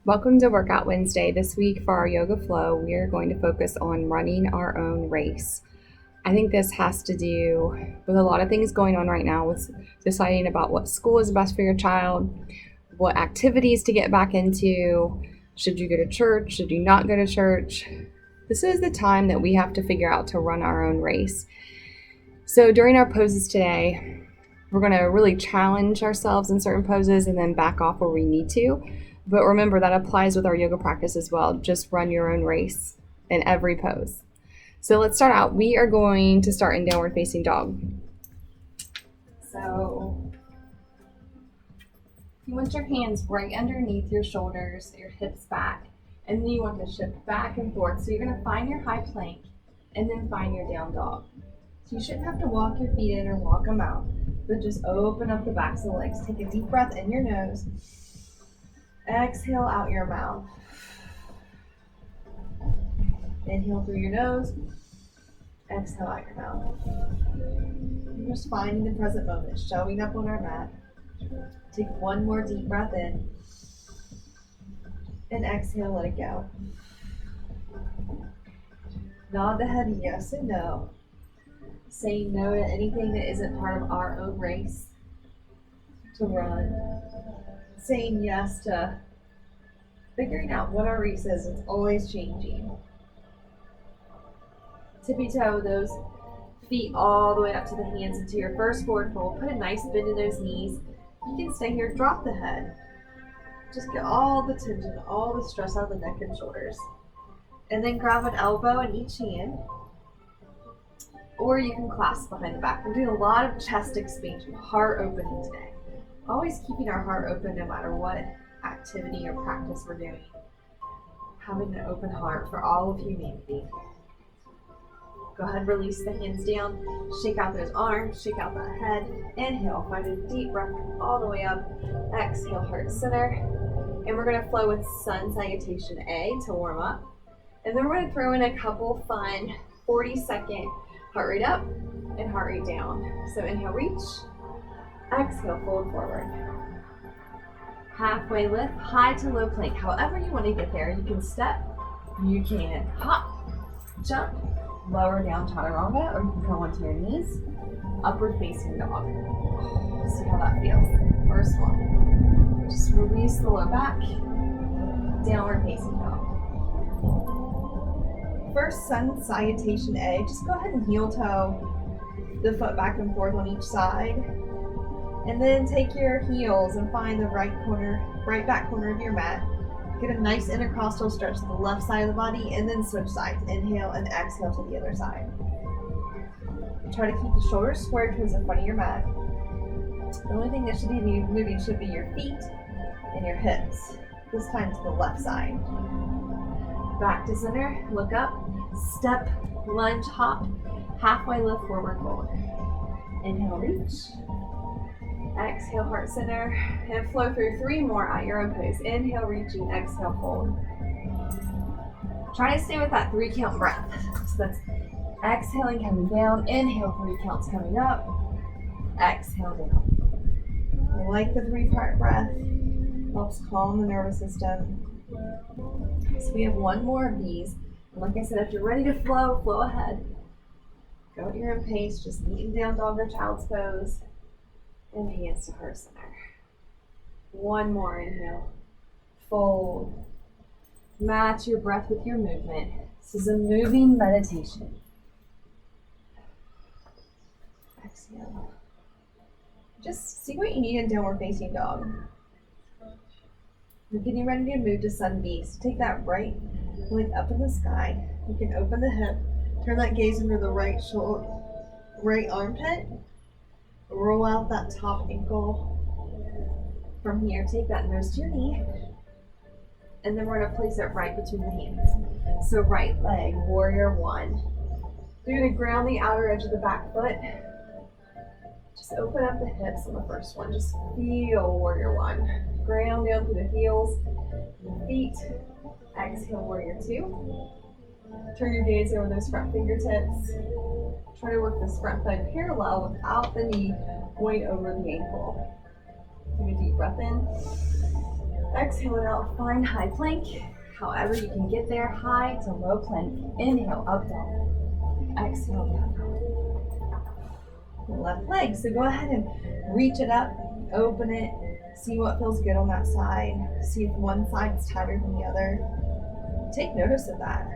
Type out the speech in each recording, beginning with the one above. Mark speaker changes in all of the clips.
Speaker 1: Welcome to Workout Wednesday. This week for our yoga flow, we are going to focus on running our own race. I think this has to do with a lot of things going on right now with deciding about what school is best for your child, what activities to get back into, should you go to church, should you not go to church. This is the time that we have to figure out to run our own race. So during our poses today, we're going to really challenge ourselves in certain poses and then back off where we need to. But remember, that applies with our yoga practice as well. Just run your own race in every pose. So let's start out. We are going to start in downward facing dog. So you want your hands right underneath your shoulders, your hips back, and then you want to shift back and forth. So you're going to find your high plank and then find your down dog. So you shouldn't have to walk your feet in or walk them out, but just open up the backs of the legs. Take a deep breath in your nose. Exhale out your mouth. Inhale through your nose. Exhale out your mouth. We're just finding the present moment, showing up on our mat. Take one more deep breath in. And exhale, let it go. Nod the head yes and no. Saying no to anything that isn't part of our own race to run. Saying yes to figuring out what our race is. It's always changing. Tippy toe those feet all the way up to the hands into your first forward fold. Put a nice bend in those knees. You can stay here, drop the head. Just get all the tension, all the stress out of the neck and shoulders. And then grab an elbow in each hand. Or you can clasp behind the back. We're doing a lot of chest expansion, heart opening today. Always keeping our heart open no matter what activity or practice we're doing. Having an open heart for all of humanity. Go ahead, release the hands down. Shake out those arms, shake out that head. Inhale, find a deep breath all the way up. Exhale, heart center. And we're gonna flow with Sun Salutation A to warm up. And then we're gonna throw in a couple fun 40-second heart rate up and heart rate down. So inhale, reach. Exhale, fold forward. Halfway lift, high to low plank. However you want to get there, you can step, you can hop, jump, lower down chaturanga, or you can come onto your knees, upward facing dog. See how that feels. First one. Just release the low back, downward facing dog. First Sun Salutation A, just go ahead and heel toe the foot back and forth on each side. And then take your heels and find the right back corner of your mat. Get a nice intercostal stretch to the left side of the body and then switch sides. Inhale and exhale to the other side. Try to keep the shoulders squared towards the front of your mat. The only thing that should be moving should be your feet and your hips. This time to the left side. Back to center, look up, step, lunge, hop, halfway lift, forward fold. Inhale, reach. Exhale, heart center, and flow through 3 more at your own pace. Inhale, reaching, exhale, fold. Try to stay with that 3 count breath. So that's exhaling, coming down, inhale, 3 counts coming up, exhale down. I like the 3-part breath, helps calm the nervous system. So we have 1 more of these. And like I said, if you're ready to flow, flow ahead. Go at your own pace, just kneeling down, dog or child's pose. And hands to heart center. 1 more inhale. Fold. Match your breath with your movement. This is a moving meditation. Exhale. Just see what you need in downward facing dog. We're getting ready to move to Sun B. So take that right leg up in the sky. You can open the hip. Turn that gaze under the right shoulder, right armpit. Roll out that top ankle. From here, take that nose to your knee. And then we're going to place it right between the hands. So right leg, warrior 1. You're going to ground the outer edge of the back foot. Just open up the hips on the first one. Just feel warrior 1. Ground down through the heels, the feet. Exhale, warrior 2. Turn your gaze over those front fingertips. Try to work this front thigh parallel without the knee going over the ankle. Take a deep breath in.
Speaker 2: Exhale it out, find high plank. However you can get there, high to low plank. Inhale, up dog. Exhale, down dog.
Speaker 1: Left leg. So go ahead and reach it up, open it, see what feels good on that side. See if one side's tighter than the other. Take notice of that.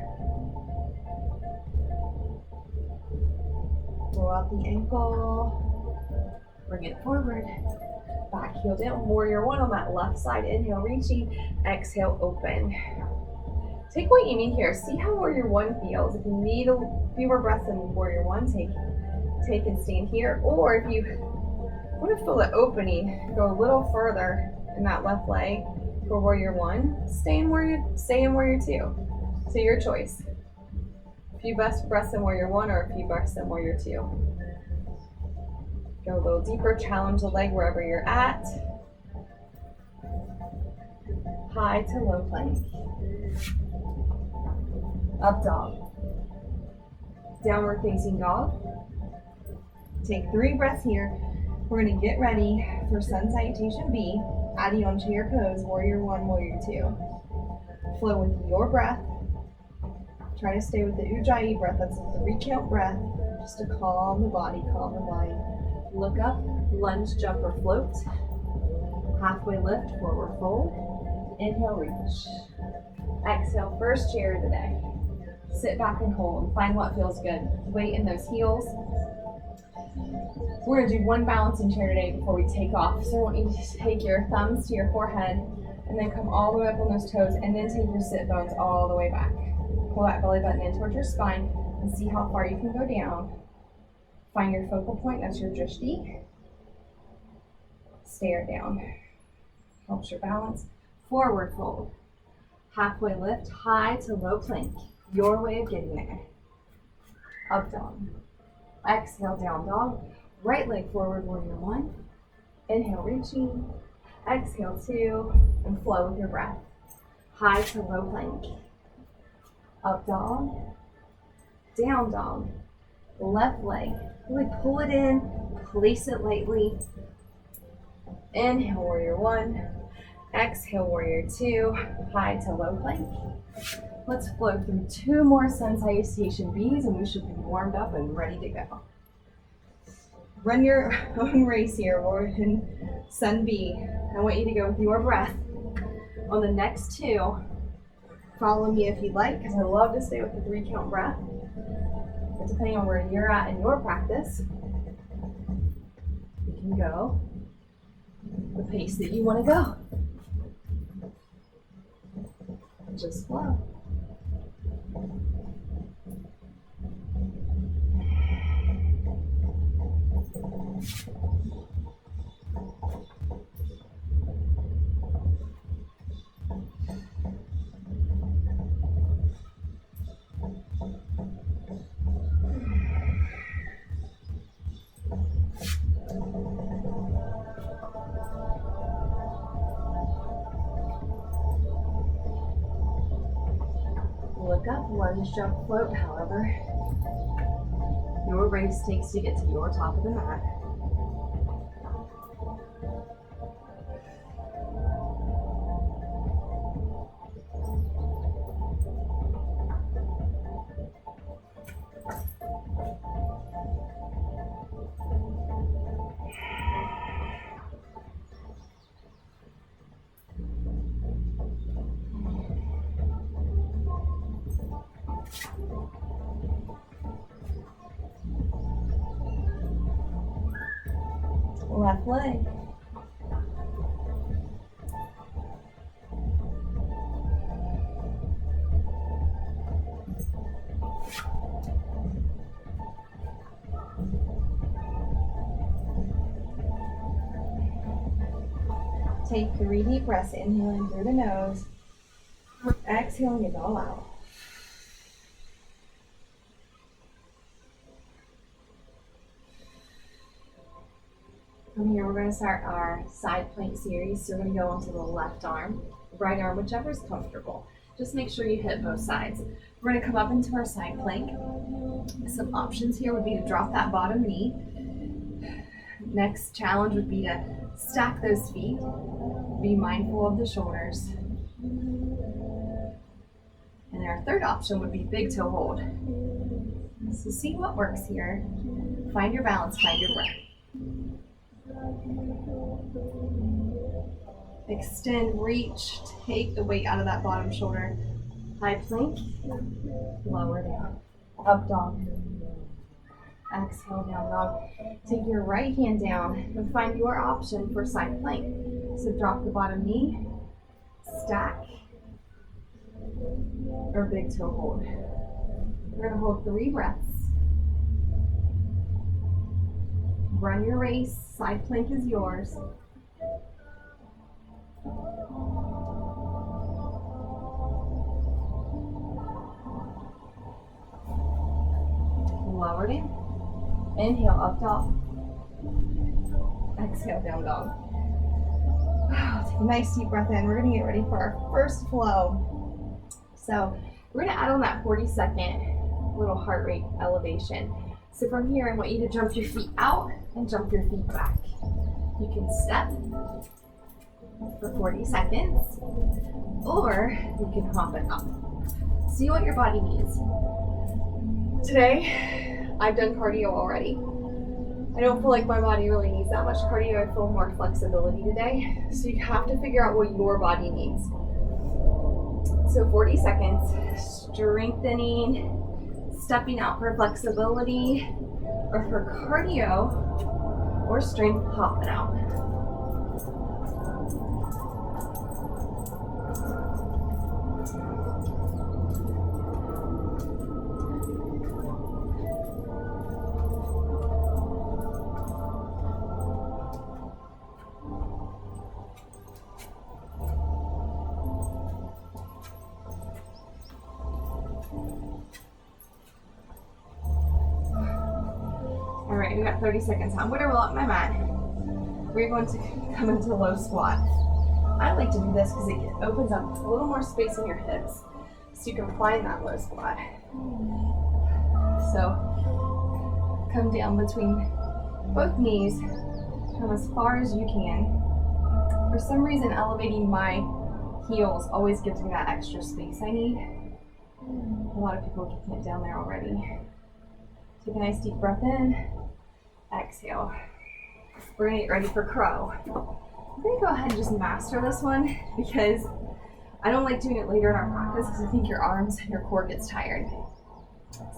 Speaker 1: Roll out the ankle. Bring it forward. Back heel down. Warrior one on that left side. Inhale, reaching. Exhale, open. Take what you need here. See how warrior one feels. If you need a few more breaths in warrior one, take and stand here. Or if you want to feel the opening, go a little further in that left leg for warrior one. Stay in warrior two. So your choice. A few best breaths in warrior one or a few breaths in warrior two. Go a little deeper, challenge the leg wherever you're at. High to low plank. Up dog. Downward facing dog. Take 3 breaths here. We're going to get ready for Sun Salutation B, adding on to your pose, warrior one, warrior two. Flow with your breath. Try to stay with the Ujjayi breath. That's a 3 count breath, just to calm the body, calm the mind. Look up, lunge, jump, or float. Halfway lift, forward fold. Inhale, reach. Exhale, first chair of the day. Sit back and hold. Find what feels good. Weight in those heels. We're gonna do one balancing chair today before we take off. So I want you to take your thumbs to your forehead and then come all the way up on those toes and then take your sit bones all the way back. Pull that belly button in towards your spine and see how far you can go down. Find your focal point, that's your drishti. Stare down. Helps your balance. Forward fold. Halfway lift, high to low plank. Your way of getting there. Up dog. Exhale, down dog. Right leg forward, warrior one. Inhale, reaching. Exhale, 2. And flow with your breath. High to low plank. Up dog. Down dog. Left leg. Really pull it in. Place it lightly. Inhale, warrior one. Exhale, warrior two. High to low plank. Let's flow through 2 more Sun Salutation Bs and we should be warmed up and ready to go. Run your own race here, or in Sun B. I want you to go with your breath. On the next 2, follow me if you'd like, because I love to stay with the 3 count breath. But depending on where you're at in your practice, you can go the pace that you want to go. Just flow. Look up, lunge, jump, float, however your race takes to get to your top of the mat. Left leg. Take 3 deep breaths, inhaling through the nose, exhaling it all out. From here, we're going to start our side plank series. So we're going to go onto the left arm, right arm, whichever is comfortable. Just make sure you hit both sides. We're going to come up into our side plank. Some options here would be to drop that bottom knee. Next challenge would be to stack those feet.
Speaker 2: Be mindful of the shoulders. And our third option would be big toe hold. So see what works here. Find your balance, find your breath. Extend, reach, take the weight out of that bottom shoulder. High plank, lower down. Up dog. Exhale, down dog. Take your right hand down and find your option for side plank. So drop the bottom knee, stack, or big toe hold. We're gonna hold 3 breaths. Run your race, side plank is yours. Lower down. Inhale, up dog. Exhale, down dog.
Speaker 1: Take a nice deep breath in. We're gonna get ready for our first flow. So we're gonna add on that 40-second little heart rate elevation. So from here, I want you to jump your feet out and jump your feet back. You can step for 40 seconds, or you can hop it up. See what your body needs. Today, I've done cardio already. I don't feel like my body really needs that much cardio. I feel more flexibility today. So you have to figure out what your body needs. So 40 seconds, strengthening, stepping out for flexibility, or for cardio, or strength, hopping out. All right, we got 30 seconds. I'm gonna roll up my mat. We're going to come into low squat. I like to do this because it opens up a little more space in your hips, so you can find that low squat. So come down between both knees, come as far as you can. For some reason, elevating my heels always gives me that extra space I need. A lot of people can get down there already. Take a nice deep breath in, exhale. We're gonna get ready for crow. I'm gonna go ahead and just master this one because I don't like doing it later in our practice because I think your arms and your core gets tired.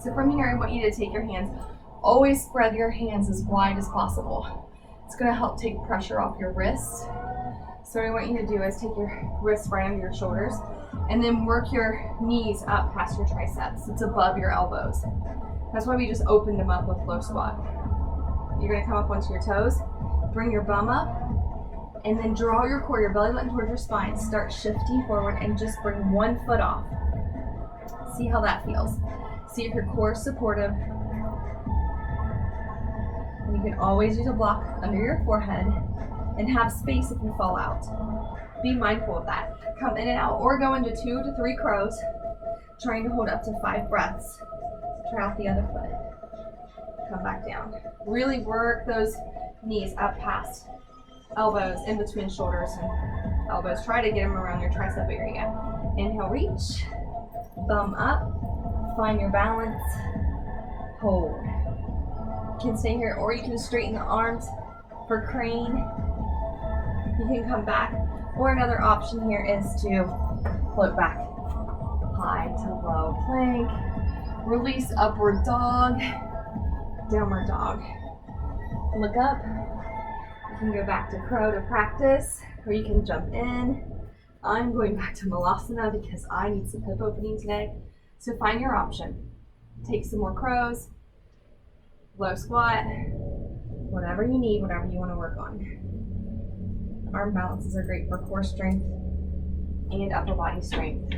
Speaker 1: So from here, I want you to take your hands, always spread your hands as wide as possible. It's gonna help take pressure off your wrists. So what I want you to do is take your wrists right under your shoulders and then work your knees up past your triceps. It's above your elbows. That's why we just opened them up with low squat. You're gonna come up onto your toes, bring your bum up, and then draw your core, your belly button towards your spine. Start shifting forward and just bring one foot off. See how that feels. See if your core is supportive. And you can always use a block under your forehead and have space if you fall out. Be mindful of that. Come in and out or go into 2 to 3 crows, trying to hold up to 5 breaths. Try out the other foot. Come back down. Really work those knees up past elbows, in between shoulders and elbows. Try to get them around your tricep area. Inhale, reach. Thumb up. Find your balance. Hold. You can stay here or you can straighten the arms for crane. You can come back. Or another option here is to float back. High to low plank. Release upward dog, downward dog. Look up. You can go back to crow to practice, or you can jump in. I'm going back to Malasana because I need some hip opening today. So find your option. Take some more crows, low squat, whatever you need, whatever you want to work on. Arm balances are great for core strength and upper body strength,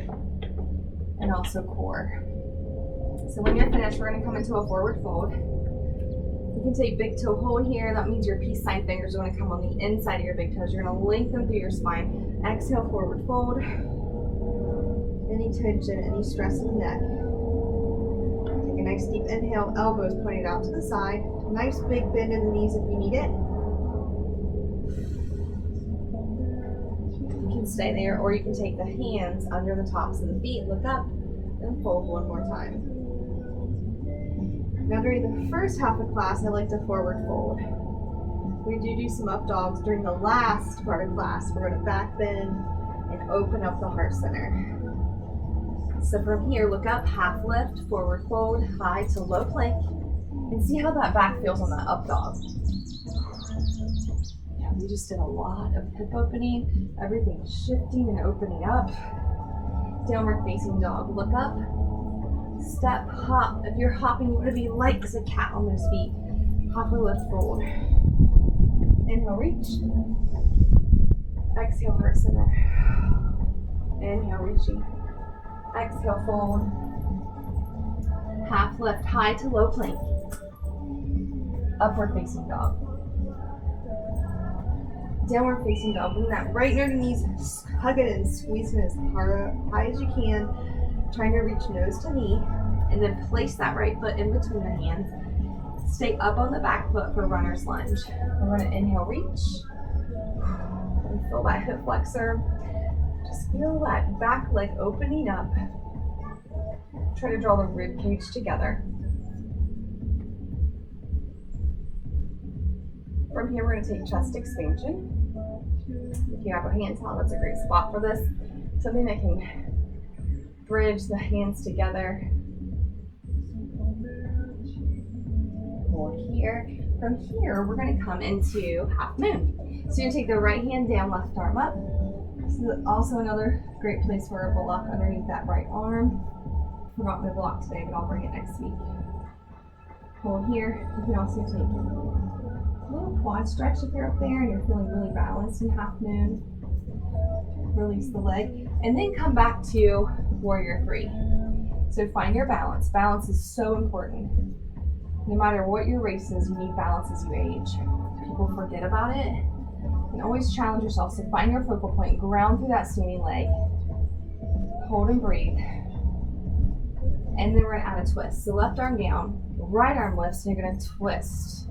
Speaker 1: and also core. So when you're finished, we're going to come into a forward fold. You can take big toe hold here. That means your peace sign fingers are going to come on the inside of your big toes. You're going to lengthen through your spine. Exhale, forward fold. Any tension, any stress in the neck. Take a nice deep inhale, elbows pointed out to the side. Nice big bend in the knees if you need it. stay there, or you can take the hands under the tops of the feet, look up, and fold one more time. Now during the first half of class, I like to forward fold. We do some up dogs. During the last part of class, we're going to back bend and open up the heart center. So from here, look up, half lift, forward fold, high to low plank, and see how that back feels on that up dog. Yeah, we just did a lot of hip opening, everything shifting and opening up. Downward facing dog, look up, step, hop. If you're hopping, you want to be light as a cat on those feet. Halfway lift, fold. Inhale, reach. Exhale, heart center. Inhale, reaching. Exhale, fold. Half lift, high to low plank. Upward facing dog. Downward facing dog. Bring that right near the knees. Hug it and squeeze it as high as you can. Trying to reach nose to knee. And then place that right foot in between the hands. Stay up on the back foot for runner's lunge. We're going to inhale, reach. And feel that hip flexor. Just feel that back leg opening up. Try to draw the rib cage together. From here, we're going to take chest expansion. If you have a hand towel, that's a great spot for this. Something that can bridge the hands together. Hold here. From here, we're going to come into half moon. So you're going to take the right hand down, left arm up. This is also another great place for a block underneath that right arm. Forgot my block today, but I'll bring it next week. Hold here. You can also take a little quad stretch if you're up there and you're feeling really balanced in half moon. Release the leg. And then come back to warrior three. So find your balance. Balance is so important. No matter what your race is, you need balance as you age. People forget about it. And always challenge yourself. So find your focal point, ground through that standing leg. Hold and breathe. And then we're gonna add a twist. So left arm down, right arm lifts, and you're gonna twist.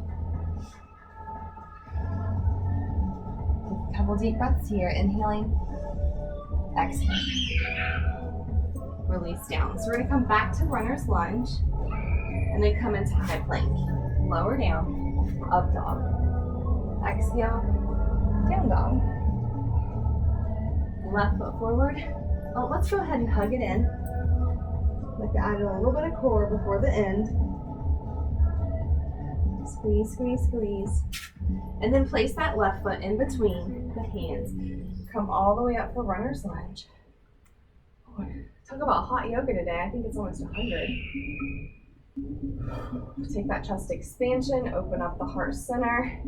Speaker 1: Take a couple deep breaths here. Inhaling, exhale. Release down. So we're gonna come back to runner's lunge, and then come into high plank. Lower down, up dog. Exhale, down dog. Left foot forward. Oh, let's go ahead and hug it in. Like to add a little bit of core before the end. Squeeze, squeeze, squeeze. And then place that left foot in between the hands. Come all the way up for runner's lunge. Talk about hot yoga today. I think it's almost 100. Take that chest expansion, open up the heart center.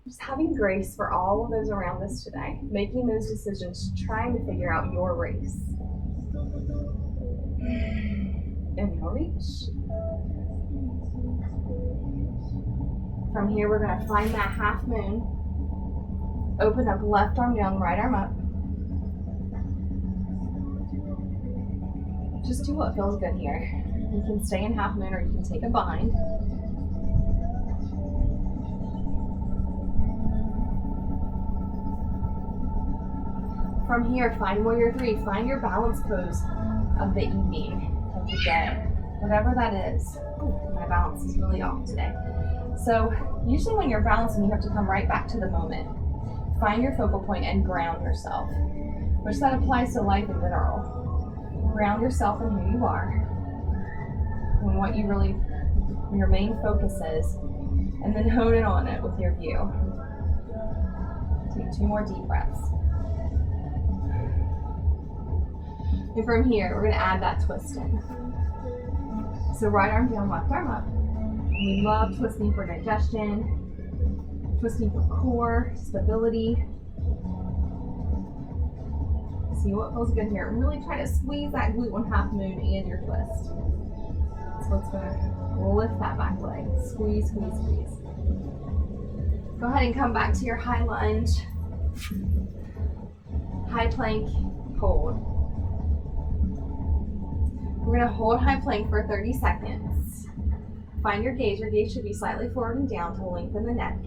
Speaker 1: Just having grace for all of those around us today. Making those decisions, trying to figure out your race. Inhale, reach. From here, we're going to find that half moon. Open up, left arm down, right arm up. Just do what feels good here. You can stay in half moon or you can take a bind. From here, find warrior three. Find your balance pose of the evening, of the day, whatever that is. Ooh, my balance is really off today. So usually when you're balancing, you have to come right back to the moment. Find your focal point and ground yourself, which that applies to life in general. Ground yourself in who you are and what you really, your main focus is, and then hone in on it with your view. Take 2 more deep breaths. And from here, we're gonna add that twist in. So right arm down, left arm up. We love twisting for digestion, twisting for core, stability. See what feels good here. Really try to squeeze that glute on half moon and your twist. That's what's gonna lift that back leg. Squeeze, squeeze, squeeze. Go ahead and come back to your high lunge. High plank, hold. We're gonna hold high plank for 30 seconds. Find your gaze. Your gaze should be slightly forward and down to lengthen the neck.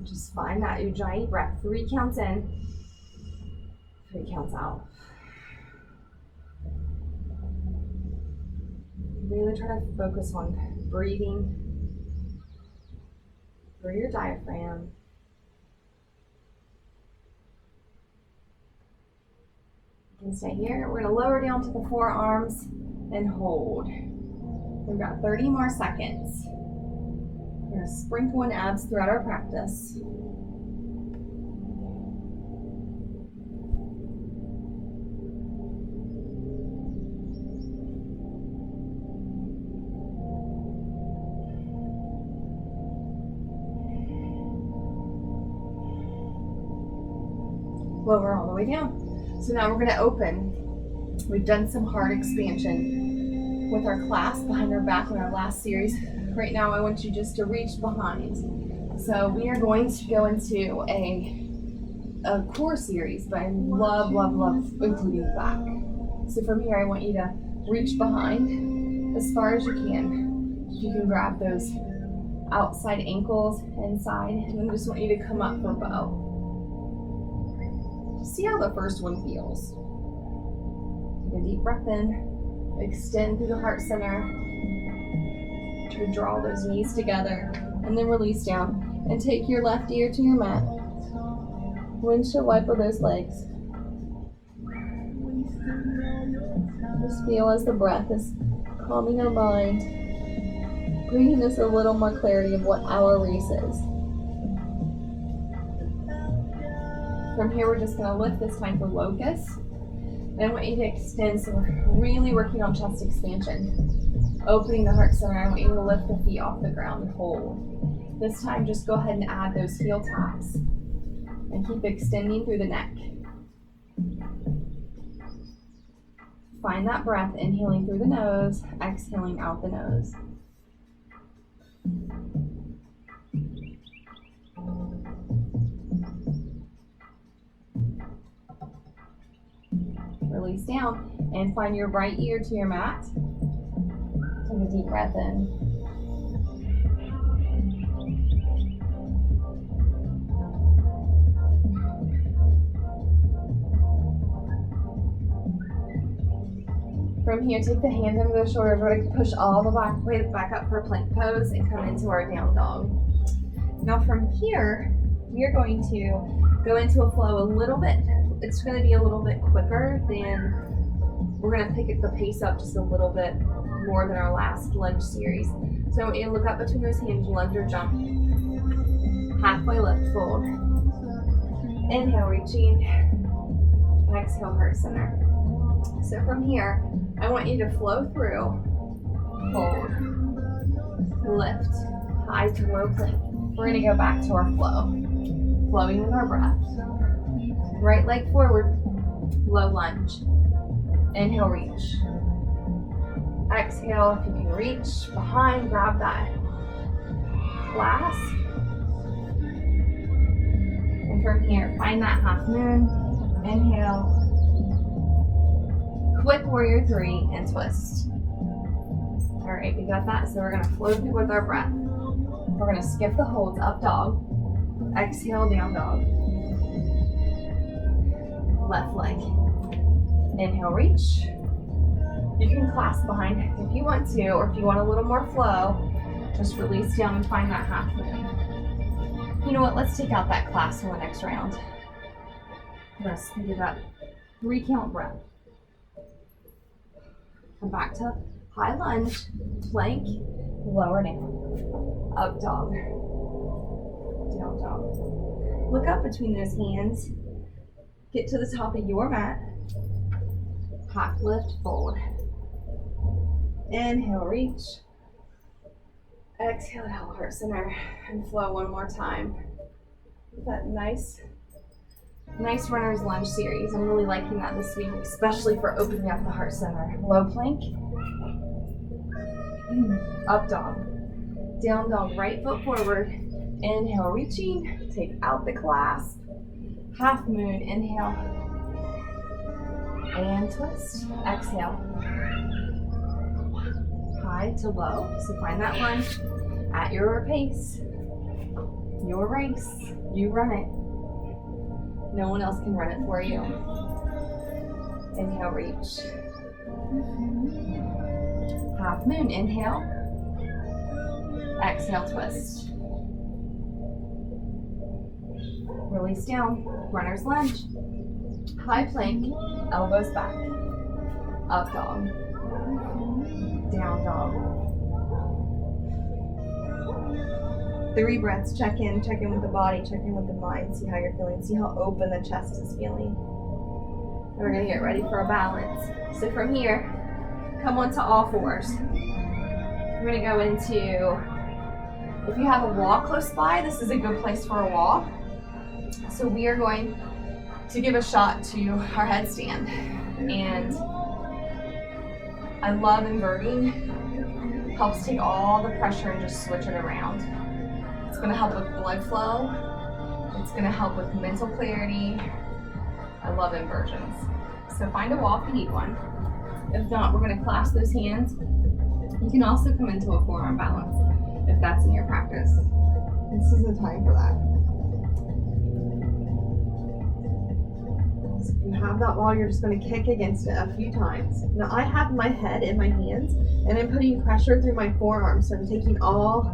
Speaker 1: Just find that Ujjayi breath. 3 counts in.
Speaker 2: 3 counts out. Really try to focus on breathing through your diaphragm. You can stay here. We're going to lower down to the forearms and hold. We've got 30 more seconds. We're going to sprinkle in abs throughout our practice. Lower all the way down. So now we're going to open. We've done some heart expansion with our clasp behind our back in our last series. Right now I want you just to reach behind. So we are going to go into a core series, but I love including the back. So from here I want you to reach behind as far as you can. You can grab those outside ankles inside, and then just want you to come up for bow. See how the first one feels. Take a deep breath in, extend through the heart center. Try to draw those knees together, and then release down. And take your left ear to your mat. Windshield wiper those legs. Just feel as the breath is calming our mind, bringing us a little more clarity of what our race is. From here, we're just going to lift this time for locust. And I want you to extend, so we're really working on chest expansion. Opening the heart center, I want you to lift the feet off the ground and hold. This time, just go ahead and add those heel taps. And keep extending through the neck. Find that breath, inhaling through the nose, exhaling out the nose. Release down and find your right ear to your mat. Take a deep breath in. From here, take the hands under the shoulders. We're going to push all the way back up for plank pose and come into our down dog.
Speaker 1: Now from here, we are going to go into a flow a little bit. It's going to be a little bit quicker than, we're going to pick the pace up just a little bit more than our last lunge series. So you look up between those hands, lunge or jump. Halfway lift, fold. Inhale, reaching. Exhale, heart center. So from here, I want you to flow through, hold, lift, high to low plank. We're going to go back to our flow, flowing with our breath. Right leg forward, low lunge. Inhale, reach. Exhale, if you can reach behind, grab that clasp. And from here, find that half moon. Inhale. Quick warrior 3 and twist. All right, we got that. So we're gonna flow through with our breath. We're gonna skip the holds, up dog. Exhale, down dog. Left leg. Inhale, reach. You can clasp behind if you want to, or if you want a little more flow, just release down and find that half moon. You know what, let's take out that clasp for the next round. We're gonna speed it up. 3 count breath. Come back to high lunge, plank, lower down, up dog, down dog. Look up between those hands. Get to the top of your mat. Half lift, fold. Inhale, reach. Exhale, heart center, and flow one more time. That nice runner's lunge series. I'm really liking that this week, especially for opening up the heart center. Low plank, up dog, down dog, right foot forward. Inhale, reaching, take out the clasp. Half moon, inhale, and twist. Exhale. High to low, so find that lunge at your pace, your race, you run it. No one else can run it for you.
Speaker 2: Inhale, reach. Half moon, inhale. Exhale, twist. Release down, runner's lunge. High plank, elbows back. Up dog. Down dog.
Speaker 1: 3 breaths, check in with the body, check in with the mind, see how you're feeling, see how open the chest is feeling.
Speaker 2: And we're gonna get ready for a balance. So from here, come onto all fours. We're gonna go into, if you have a wall close by, this is a good place for a wall. So we are going to give a shot to our headstand. And I love inverting. Helps take all the pressure and just switch it around. It's gonna help with blood flow. It's gonna help with mental clarity. I love inversions. So find a wall if you need one. If not, we're gonna clasp those hands. You can also come into a forearm balance if that's in your practice.
Speaker 1: This is the time for that. So if you have that wall, you're just going to kick against it a few times. Now I have my head in my hands and I'm putting pressure through my forearms. So I'm taking all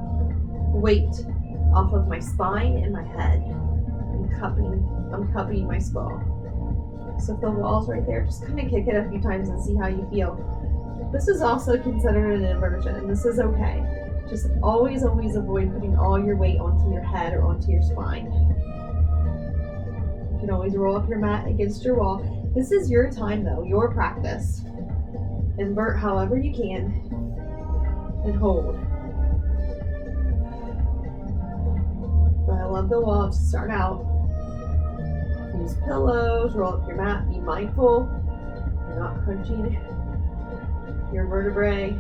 Speaker 1: weight off of my spine and my head. I'm cupping my skull. So if the wall's right there, just kind of kick it a few times and see how you feel. This is also considered an inversion, and this is okay. Just always avoid putting all your weight onto your head or onto your spine. You can always roll up your mat against your wall. This is your time though, your practice. Invert however you can and hold. But I love the wall to start out. Use pillows, roll up your mat, be mindful. You're not crunching your vertebrae.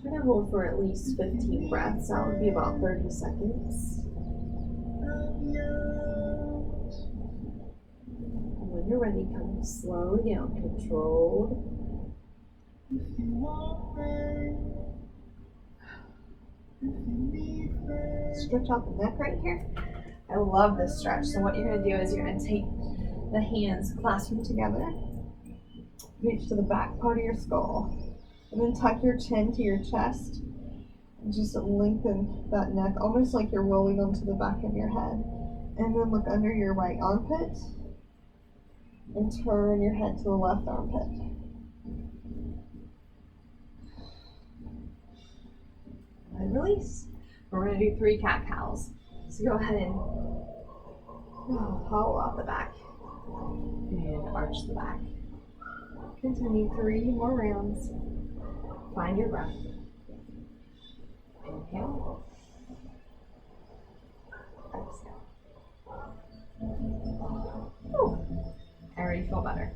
Speaker 1: Try to hold for at least 15 breaths. That would be about 30 seconds. And when you're ready, come slowly down, controlled. Stretch out the neck right here. I love this stretch. So what you're going to do is you're going to take the hands, clasp them together, reach to the back part of your skull, and then tuck your chin to your chest and just lengthen that neck, almost like you're rolling onto the back of your head. And then look under your right armpit and turn your head to the left armpit. And release.
Speaker 2: We're going to do 3 cat-cows. So go ahead and
Speaker 1: hollow out the back
Speaker 2: and arch the back.
Speaker 1: Continue 3 more rounds. Find your breath.
Speaker 2: Inhale.
Speaker 1: Exhale.
Speaker 2: Ooh, I already feel better.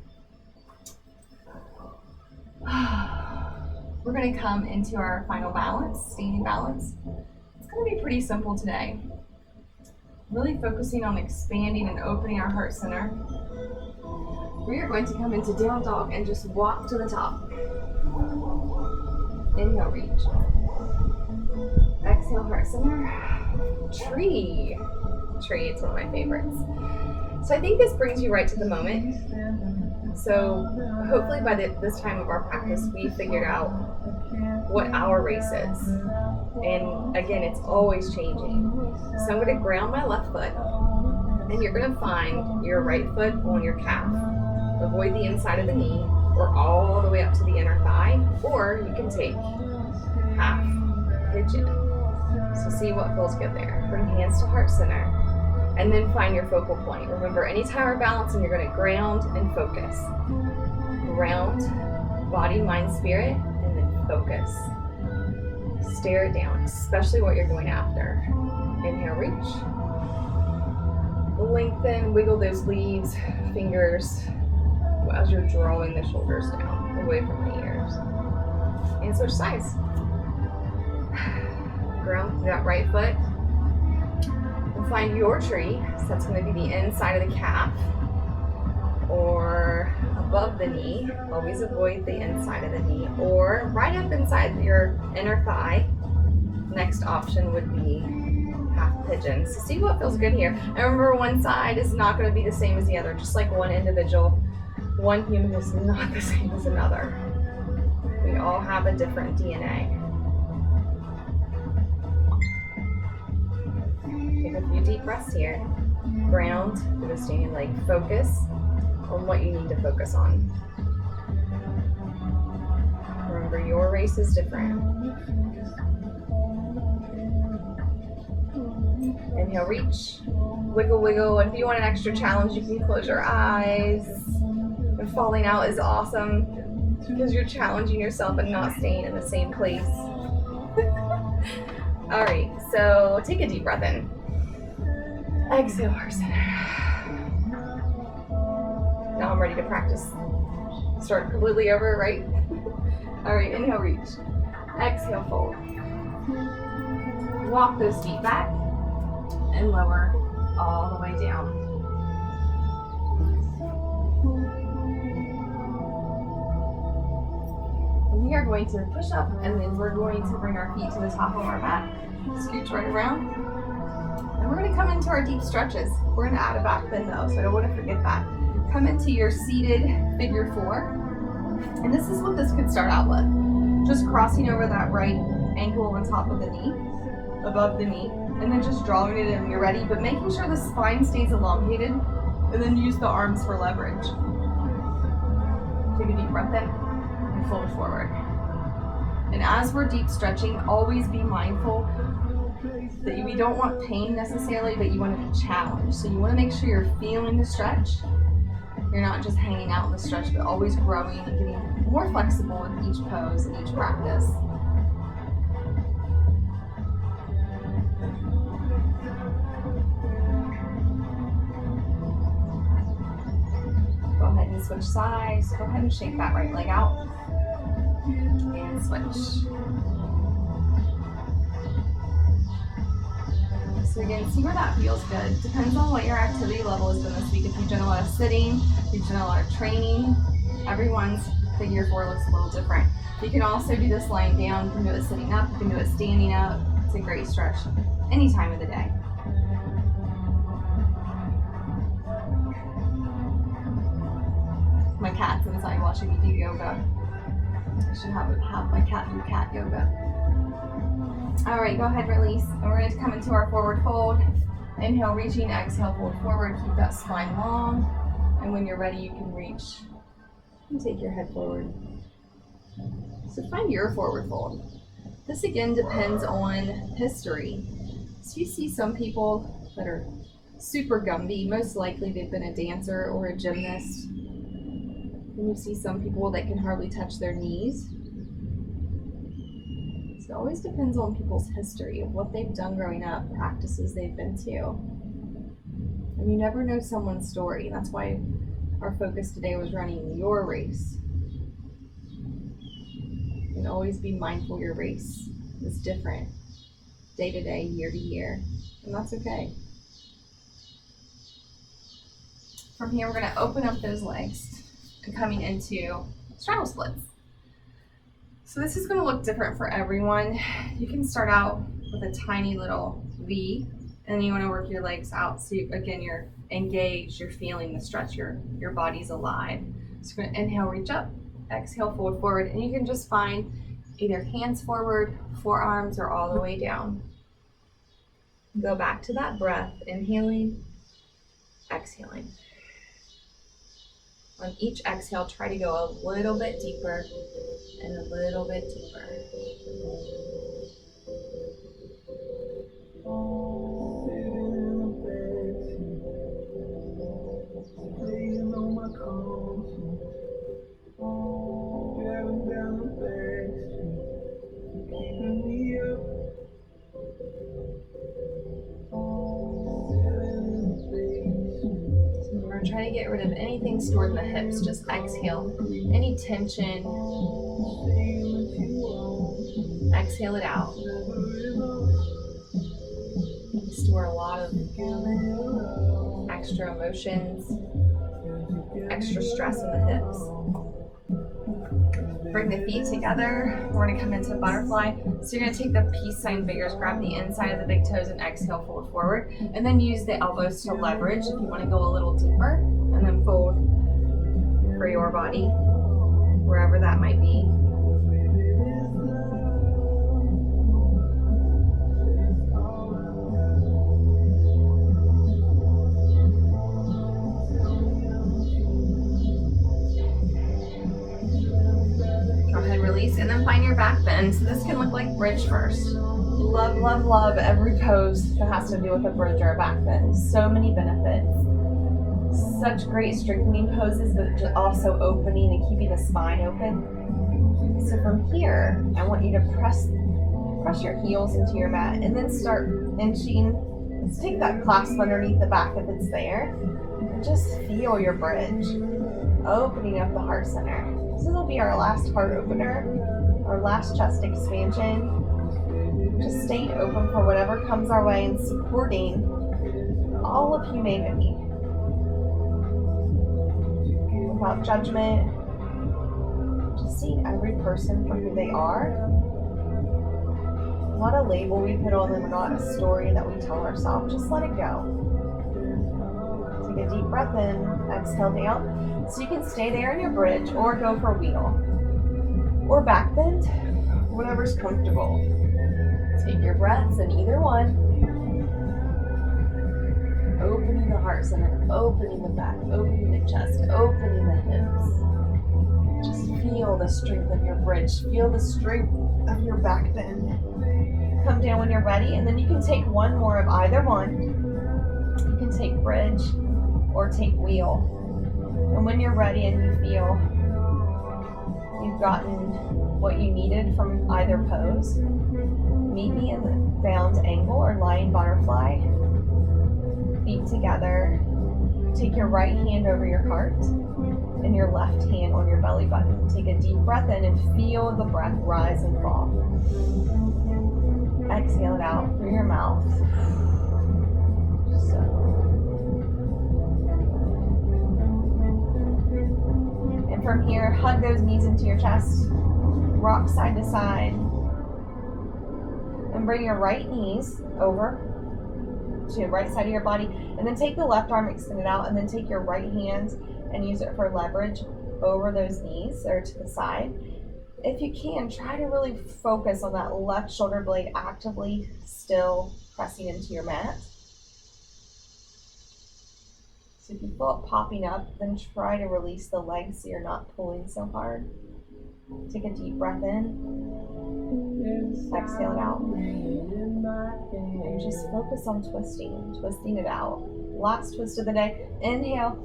Speaker 2: We're going to come into our final balance, standing balance. It's going to be pretty simple today. Really focusing on expanding and opening our heart center. We are going to come into down dog and just walk to the top. Inhale, reach. Exhale, heart center. Tree. Tree, it's one of my favorites. So I think this brings you right to the moment. So hopefully by this time of our practice, we figured out what our race is. And again, it's always changing. So I'm going to ground my left foot, and you're going to find your right foot on your calf. Avoid the inside of the knee or all the way up to the inner thigh, or you can take half, hitch it. So see what feels good there. Bring hands to heart center, and then find your focal point. Remember, anytime we're balancing, you're going to ground and focus. Ground, body, mind, spirit, and then focus. Stare it down, especially what you're going after. Inhale, reach. Lengthen, wiggle those leaves, fingers, as you're drawing the shoulders down, away from the ears. And switch sides. Ground that right foot. And find your tree. So that's going to be the inside of the calf or above the knee. Always avoid the inside of the knee, or right up inside your inner thigh. Next option would be half pigeon. So see what feels good here. And remember, one side is not going to be the same as the other. Just like one individual, one human is not the same as another. We all have a different DNA. Take a few deep breaths here. Ground through the standing leg. Focus on what you need to focus on. Remember, your race is different. Inhale, reach. Wiggle, wiggle. And if you want an extra challenge, you can close your eyes. And falling out is awesome because you're challenging yourself and not staying in the same place. All right, so take a deep breath in. Exhale, heart center. Now I'm ready to practice. Start completely over, right? All right, inhale, reach. Exhale, fold. Walk those feet back and lower all the way down. We are going to push up and then we're going to bring our feet to the top of our mat. Scooch right around. And we're going to come into our deep stretches. We're going to add a back bend though, so I don't want to forget that. Come into your seated figure four. And this is what this could start out with. Just crossing over that right ankle on top of the knee, above the knee, and then just drawing it in when you're ready, but making sure the spine stays elongated, and then use the arms for leverage. Take a deep breath in and fold forward. And as we're deep stretching, always be mindful that we don't want pain necessarily, but you want to be challenged. So you want to make sure you're feeling the stretch. You're not just hanging out in the stretch, but always growing and getting more flexible with each pose and each practice. Go ahead and switch sides. Go ahead and shake that right leg out. And switch. So again, see where that feels good. Depends on what your activity level has been this week. If you've done a lot of sitting, if you've done a lot of training, everyone's figure four looks a little different. You can also do this lying down. You can do it sitting up. You can do it standing up. It's a great stretch any time of the day. My cat's inside watching me do yoga. I should have my cat do cat yoga. All right, go ahead, release. And we're going to come into our forward fold. Inhale, reaching, exhale, fold forward. Keep that spine long. And when you're ready, you can reach and take your head forward. So find your forward fold. This again depends on history. So you see some people that are super Gumby. Most likely they've been a dancer or a gymnast. And you see some people that can hardly touch their knees. So it always depends on people's history of what they've done growing up, practices they've been to. And you never know someone's story. That's why our focus today was running your race. And always be mindful your race is different day to day, year to year. And that's okay. From here, we're going to open up those legs and coming into straddle splits. So this is going to look different for everyone. You can start out with a tiny little V, and you want to work your legs out. So again, you're engaged, you're feeling the stretch, your body's alive. So you're going to inhale, reach up, exhale, fold forward, and you can just find either hands forward, forearms, or all the way down. Go back to that breath, inhaling, exhaling. On each exhale, try to go a little bit deeper and a little bit deeper. Try to get rid of anything stored in the hips. Just exhale any tension. Exhale it out. You store a lot of extra emotions, extra stress in the hips. Bring the feet together. We're gonna come into butterfly. So you're gonna take the peace sign fingers, grab the inside of the big toes and exhale, fold forward. And then use the elbows to leverage if you wanna go a little deeper. And then fold for your body, wherever that might be. Release, and then find your back bend. So this can look like bridge first. Love, love, love every pose that has to do with a bridge or a back bend. So many benefits. Such great strengthening poses, but also opening and keeping the spine open. So from here, I want you to press your heels into your mat and then start inching. Let's take that clasp underneath the back if it's there. And just feel your bridge. Opening up the heart center. So this will be our last heart opener, our last chest expansion. Just staying open for whatever comes our way and supporting all of humanity. Without judgment, just seeing every person for who they are. Not a label we put on them, not a story that we tell ourselves. Just let it go. Take a deep breath in, exhale down. So you can stay there in your bridge or go for wheel or back bend, whatever's comfortable. Take your breaths in either one. Opening the heart center, opening the back, opening the chest, opening the hips. Just feel the strength of your bridge. Feel the strength of your back bend. Come down when you're ready, and then you can take one more of either one. You can take bridge or take wheel. And when you're ready and you feel you've gotten what you needed from either pose, meet me in the bound angle or lying butterfly. Feet together. Take your right hand over your heart and your left hand on your belly button. Take a deep breath in and feel the breath rise and fall. Exhale it out through your mouth. From here, hug those knees into your chest, rock side to side, and bring your right knees over to the right side of your body, and then take the left arm, extend it out, and then take your right hand and use it for leverage over those knees or to the side. If you can, try to really focus on that left shoulder blade actively still pressing into your mat. So if you feel it popping up, then try to release the legs so you're not pulling so hard. Take a deep breath in. Exhale it out. And just focus on twisting it out. Last twist of the day. Inhale.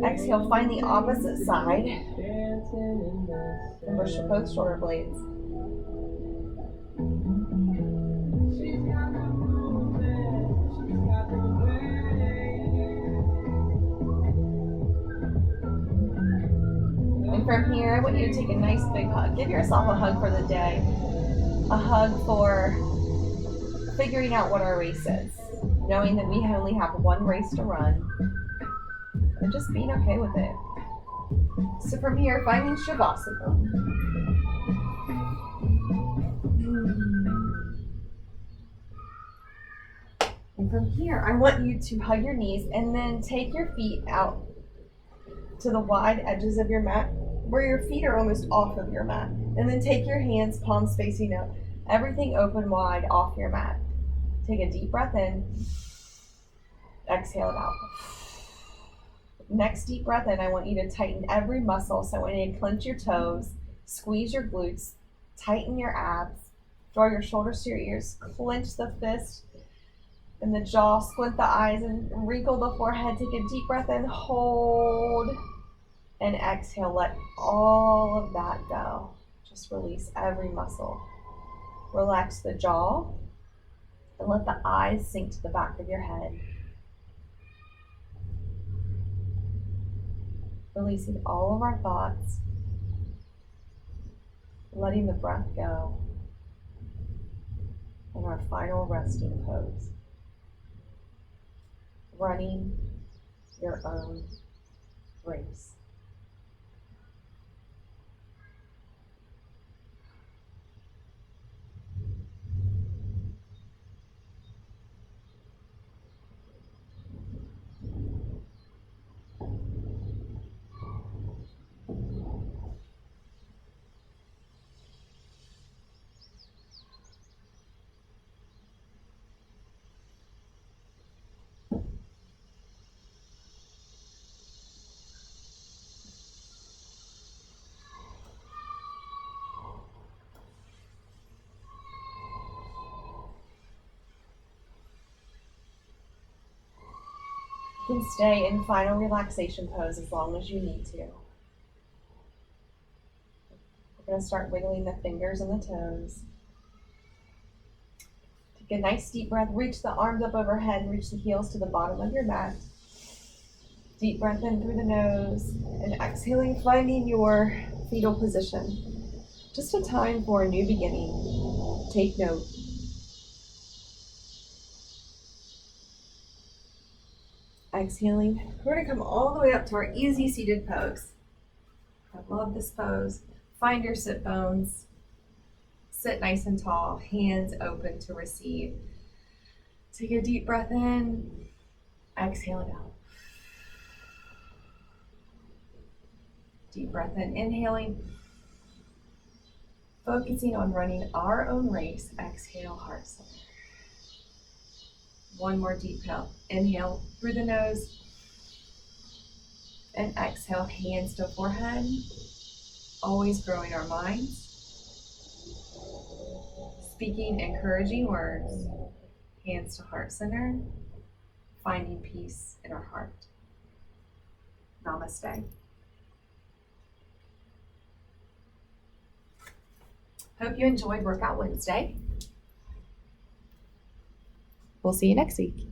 Speaker 2: Exhale. Find the opposite side. And push both shoulder blades. And from here, I want you to take a nice big hug. Give yourself a hug for the day. A hug for figuring out what our race is. Knowing that we only have one race to run. And just being okay with it. So from here, finding Shavasana. And from here, I want you to hug your knees and then take your feet out to the wide edges of your mat, where your feet are almost off of your mat. And then take your hands, palms facing out, everything open wide off your mat. Take a deep breath in, exhale it out. Next deep breath in, I want you to tighten every muscle. So I want you to clench your toes, squeeze your glutes, tighten your abs, draw your shoulders to your ears, clench the fist and the jaw, squint the eyes and wrinkle the forehead. Take a deep breath in, hold, and exhale. Let all of that go. Just release every muscle. Relax the jaw and let the eyes sink to the back of your head. Releasing all of our thoughts, letting the breath go, in our final resting pose. Running your own race. You can stay in final relaxation pose as long as you need to. We're going to start wiggling the fingers and the toes. Take a nice deep breath. Reach the arms up overhead and reach the heels to the bottom of your mat. Deep breath in through the nose and exhaling, finding your fetal position. Just a time for a new beginning. Take note. Exhaling, we're going to come all the way up to our easy seated pose. I love this pose. Find your sit bones. Sit nice and tall, hands open to receive. Take a deep breath in, exhale it out. Deep breath in, inhaling, focusing on running our own race. Exhale, heart center. One more deep inhale through the nose, and exhale, hands to forehead. Always growing our minds. Speaking encouraging words, hands to heart center, finding peace in our heart. Namaste. Hope you enjoyed Workout Wednesday. We'll see you next week.